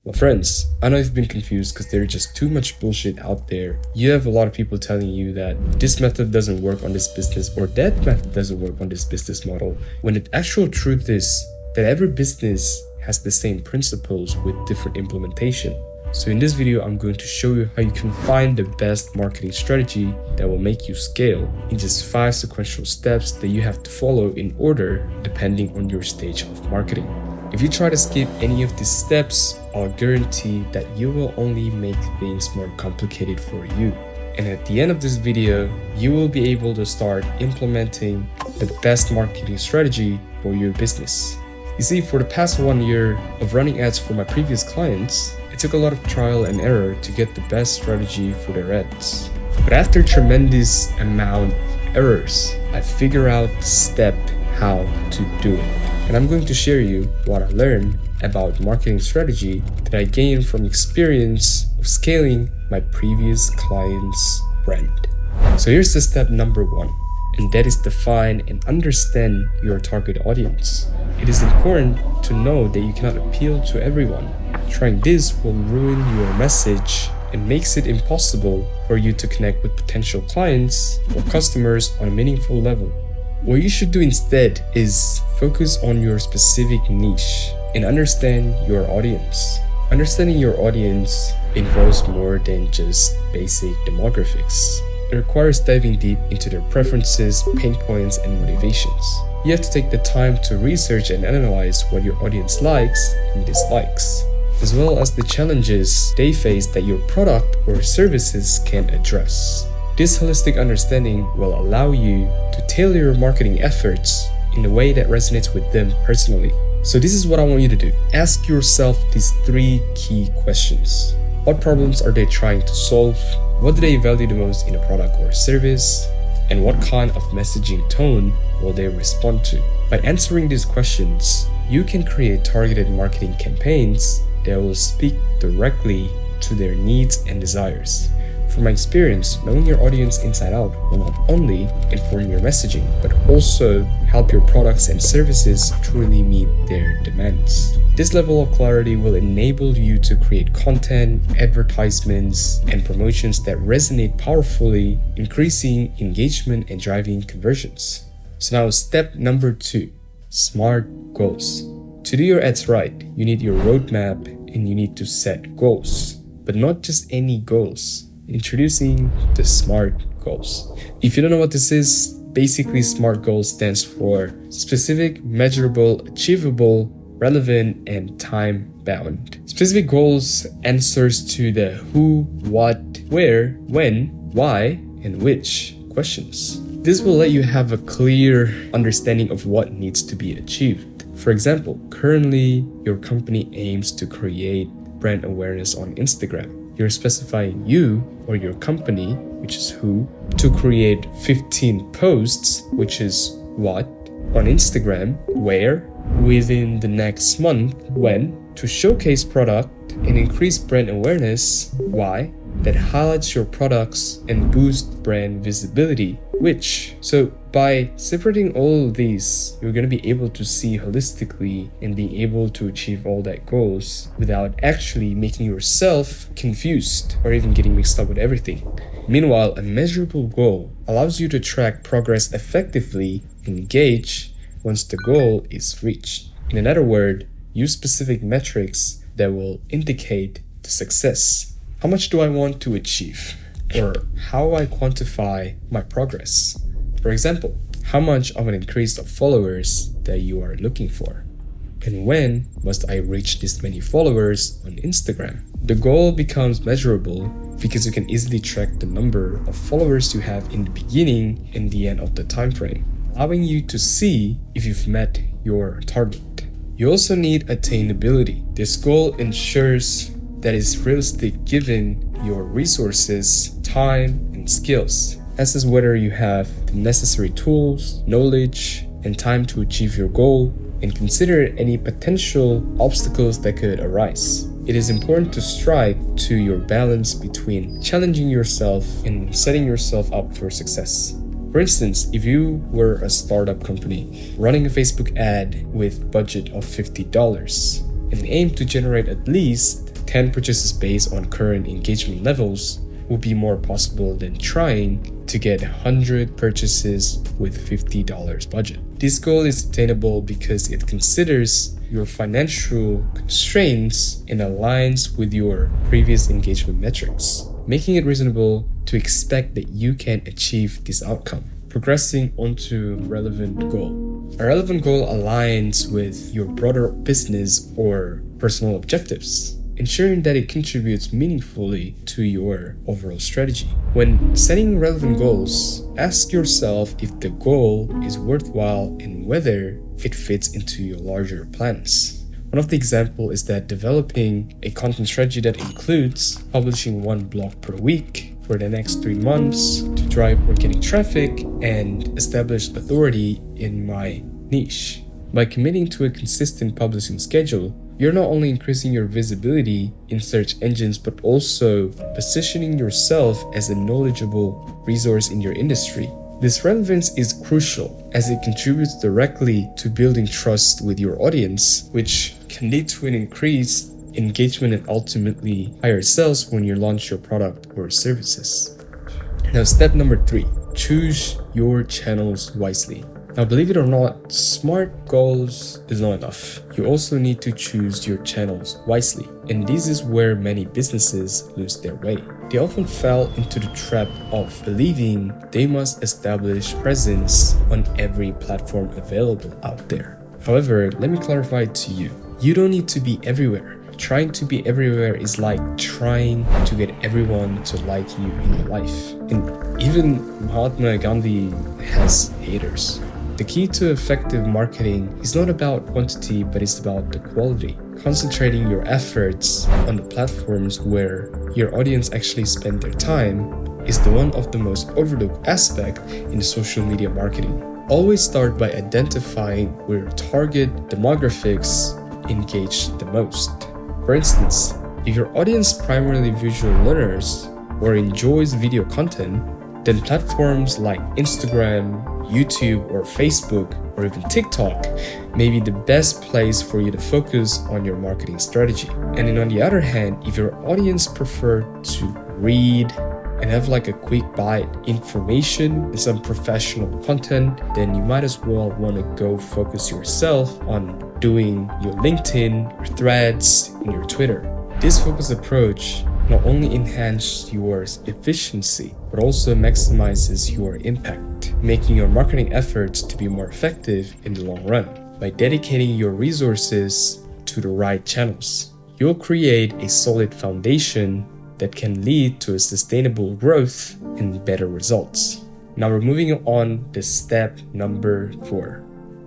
Well, friends, I know you've been confused because there's just too much bullshit out there. You have a lot of people telling you that this method doesn't work on this business or that method doesn't work on this business model, when the actual truth is that every business has the same principles with different implementation. So in this video, I'm going to show you how you can find the best marketing strategy that will make you scale in just 5 sequential steps that you have to follow in order depending on your stage of marketing. If you try to skip any of these steps, I'll guarantee that you will only make things more complicated for you. And at the end of this video, you will be able to start implementing the best marketing strategy for your business. You see, for the past 1 year of running ads for my previous clients, it took a lot of trial and error to get the best strategy for their ads. But after a tremendous amount of errors, I figured out the step how to do it. And I'm going to share you what I learned about marketing strategy that I gained from experience of scaling my previous client's brand. So here's the step number 1, and that is define and understand your target audience. It is important to know that you cannot appeal to everyone. Trying this will ruin your message and makes it impossible for you to connect with potential clients or customers on a meaningful level. What you should do instead is focus on your specific niche and understand your audience. Understanding your audience involves more than just basic demographics. It requires diving deep into their preferences, pain points, and motivations. You have to take the time to research and analyze what your audience likes and dislikes, as well as the challenges they face that your product or services can address. This holistic understanding will allow you to tailor your marketing efforts in a way that resonates with them personally. So this is what I want you to do. Ask yourself these 3 key questions. What problems are they trying to solve? What do they value the most in a product or service? And what kind of messaging tone will they respond to? By answering these questions, you can create targeted marketing campaigns that will speak directly to their needs and desires. From my experience, knowing your audience inside out will not only inform your messaging, but also help your products and services truly meet their demands. This level of clarity will enable you to create content, advertisements, and promotions that resonate powerfully, increasing engagement and driving conversions. So now step number 2, SMART goals. To do your ads right, you need your roadmap and you need to set goals, but not just any goals. Introducing the SMART goals. If you don't know what this is, basically SMART goals stands for specific, measurable, achievable, relevant, and time-bound. Specific goals answers to the who, what, where, when, why, and which questions. This will let you have a clear understanding of what needs to be achieved. For example, currently your company aims to create brand awareness on Instagram. You're specifying you or your company, which is who, to create 15 posts, which is what, on Instagram, where, within the next month, when, to showcase product and increase brand awareness, why, that highlights your products and boost brand visibility, which. So by separating all of these, you're going to be able to see holistically and be able to achieve all that goals without actually making yourself confused or even getting mixed up with everything. Meanwhile, a measurable goal allows you to track progress effectively and gauge once the goal is reached. In other words, use specific metrics that will indicate the success. How much do I want to achieve? Or how I quantify my progress? For example, how much of an increase of followers that you are looking for? And when must I reach this many followers on Instagram? The goal becomes measurable because you can easily track the number of followers you have in the beginning and the end of the time frame, allowing you to see if you've met your target. You also need attainability. This goal ensures that is realistic given your resources, time, and skills. Assess whether you have the necessary tools, knowledge, and time to achieve your goal, and consider any potential obstacles that could arise. It is important to strike to your balance between challenging yourself and setting yourself up for success. For instance, if you were a startup company running a Facebook ad with budget of $50 and aim to generate at least 10 purchases based on current engagement levels will be more possible than trying to get 100 purchases with $50 budget. This goal is attainable because it considers your financial constraints and aligns with your previous engagement metrics, making it reasonable to expect that you can achieve this outcome. Progressing onto relevant goal. A relevant goal aligns with your broader business or personal objectives, ensuring that it contributes meaningfully to your overall strategy. When setting relevant goals, ask yourself if the goal is worthwhile and whether it fits into your larger plans. One of the examples is that developing a content strategy that includes publishing one blog per week for the next 3 months to drive organic traffic and establish authority in my niche. By committing to a consistent publishing schedule, you're not only increasing your visibility in search engines, but also positioning yourself as a knowledgeable resource in your industry. This relevance is crucial as it contributes directly to building trust with your audience, which can lead to an increased engagement and ultimately higher sales when you launch your product or services. Now, step number 3, choose your channels wisely. Now, believe it or not, smart goals is not enough. You also need to choose your channels wisely. And this is where many businesses lose their way. They often fall into the trap of believing they must establish presence on every platform available out there. However, let me clarify to you. You don't need to be everywhere. Trying to be everywhere is like trying to get everyone to like you in your life. And even Mahatma Gandhi has haters. The key to effective marketing is not about quantity, but it's about the quality. Concentrating your efforts on the platforms where your audience actually spend their time is the one of the most overlooked aspect in social media marketing. Always start by identifying where your target demographics engage the most. For instance, if your audience primarily visual learners or enjoys video content, then platforms like Instagram, YouTube, or Facebook, or even TikTok may be the best place for you to focus on your marketing strategy. And then on the other hand, if your audience prefer to read and have like a quick bite information and some professional content, then you might as well want to go focus yourself on doing your LinkedIn, your Threads, and your Twitter. This focused approach not only enhances your efficiency, but also maximizes your impact, making your marketing efforts to be more effective in the long run. By dedicating your resources to the right channels, you'll create a solid foundation that can lead to a sustainable growth and better results. Now we're moving on to step number 4.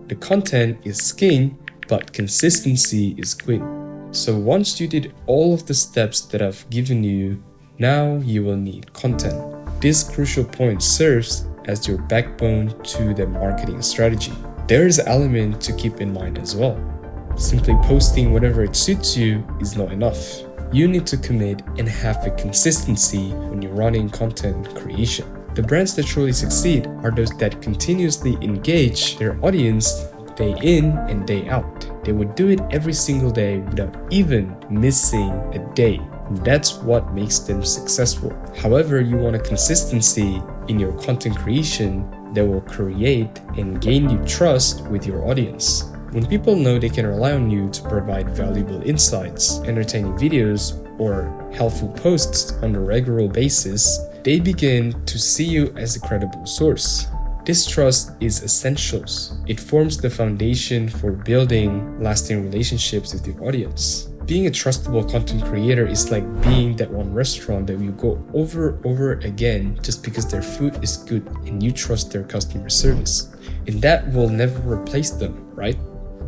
The content is king, but consistency is queen. So once you did all of the steps that I've given you, now you will need content. This crucial point serves as your backbone to the marketing strategy. There is an element to keep in mind as well. Simply posting whatever it suits you is not enough. You need to commit and have a consistency when you're running content creation. The brands that truly succeed are those that continuously engage their audience day in and day out. They would do it every single day without even missing a day. And that's what makes them successful. However, you want a consistency in your content creation that will create and gain you trust with your audience. When people know they can rely on you to provide valuable insights, entertaining videos, or helpful posts on a regular basis, they begin to see you as a credible source. This trust is essential. It forms the foundation for building lasting relationships with your audience. Being a trustable content creator is like being that one restaurant that you go over again just because their food is good and you trust their customer service. And that will never replace them, right?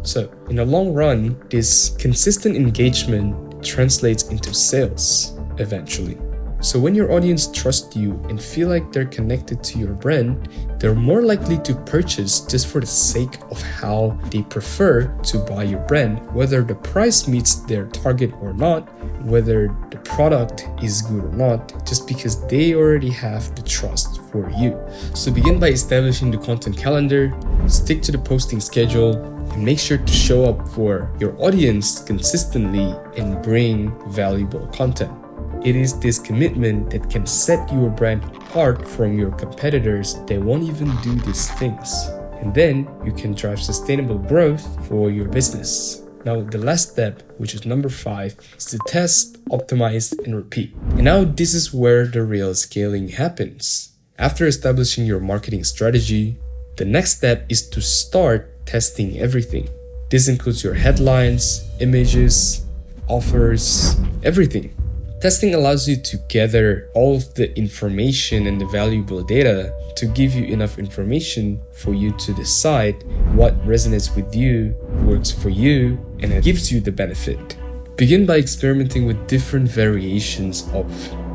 So in the long run, this consistent engagement translates into sales eventually. So when your audience trusts you and feel like they're connected to your brand, they're more likely to purchase just for the sake of how they prefer to buy your brand, whether the price meets their target or not, whether the product is good or not, just because they already have the trust for you. So begin by establishing the content calendar, stick to the posting schedule, and make sure to show up for your audience consistently and bring valuable content. It is this commitment that can set your brand apart from your competitors that won't even do these things. And then you can drive sustainable growth for your business. Now, the last step, which is number 5, is to test, optimize, and repeat. And now this is where the real scaling happens. After establishing your marketing strategy, the next step is to start testing everything. This includes your headlines, images, offers, everything. Testing allows you to gather all of the information and the valuable data to give you enough information for you to decide what resonates with you, works for you, and it gives you the benefit. Begin by experimenting with different variations of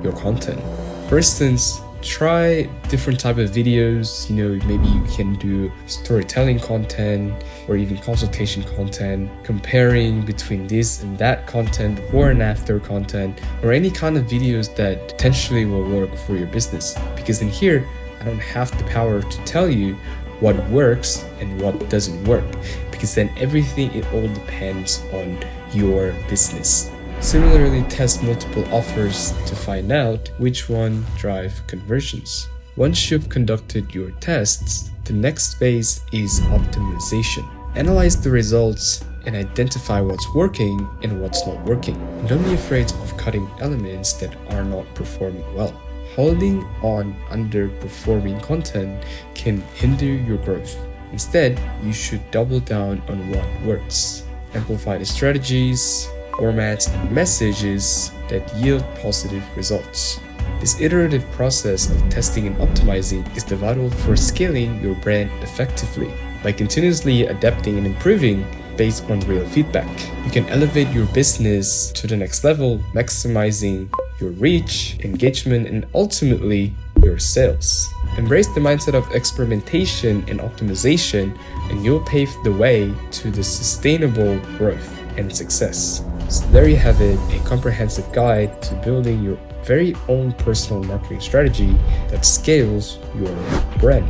your content. For instance, try different type of videos. Maybe you can do storytelling content or even consultation content, comparing between this and that content, before and after content, or any kind of videos that potentially will work for your business. Because in here, I don't have the power to tell you what works and what doesn't work, because then it all depends on your business. Similarly, test multiple offers to find out which one drive conversions. Once you've conducted your tests, the next phase is optimization. Analyze the results and identify what's working and what's not working. And don't be afraid of cutting elements that are not performing well. Holding on underperforming content can hinder your growth. Instead, you should double down on what works. Amplify the strategies, formats, and messages that yield positive results. This iterative process of testing and optimizing is vital for scaling your brand effectively. By continuously adapting and improving based on real feedback, you can elevate your business to the next level, maximizing your reach, engagement, and ultimately your sales. Embrace the mindset of experimentation and optimization, and you'll pave the way to the sustainable growth and success. So there you have it, a comprehensive guide to building your very own personal marketing strategy that scales your brand.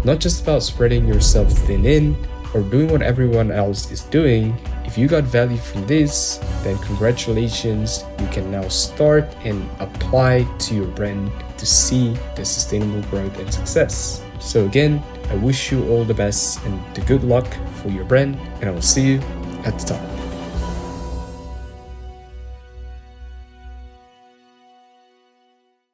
Not just about spreading yourself thin or doing what everyone else is doing. If you got value from this, then congratulations, you can now start and apply to your brand to see the sustainable growth and success. So again, I wish you all the best and the good luck for your brand, and I will see you at the top.